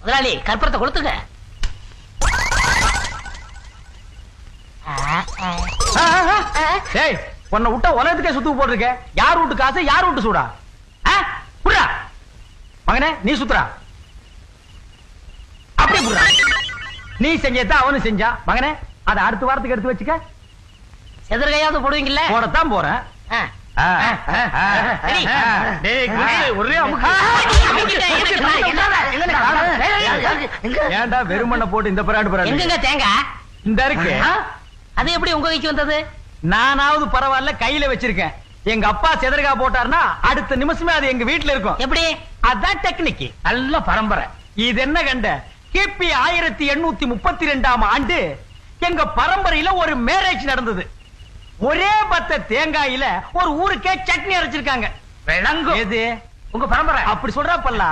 முதலாளி கற்பூரத்தை கொளுத்துங்க. டேய், உன்னை விட்டா உலகத்துக்கே சுத்து போட்டிருக்க. யார் வீட்டு காசு, யார் வீட்டு சூடா? புடுறா மகனே, நீ சுத்துறா. அப்படி புடுறா. நீ செஞ்சதான் அவனு செஞ்சா. மகனே, அதை அடுத்த வாரத்துக்கு எடுத்து வச்சுக்க. செதற்கையாவது போடுவீங்கல்ல? போடத்தான் போறேன். ஏன்டா வெறுமண்ண போட்டு இந்த பராடு எங்க தேங்காய் இந்த இருக்கு? அது எப்படி உங்க கைக்கு வந்தது? நானாவது பரவாயில்ல, கையில வச்சிருக்கேன். எங்க அப்பா செதற்கா போட்டாருன்னா அடுத்த நிமிஷமே அது எங்க வீட்டுல இருக்கும். எப்படி? அதான் டெக்னிக். நல்ல பரம்பரை. இது என்ன கண்ட? கிபி 1832ஆம் ஆண்டு எங்க பரம்பரையில ஒரு மேரேஜ் நடந்தது. ஒரே பத்த தேங்காயில ஒரு ஊருக்கே சட்னி அரைச்சிருக்காங்க. விளங்கும். எது உங்க பரம்பரை? அப்படி சொல்றப்பல்ல.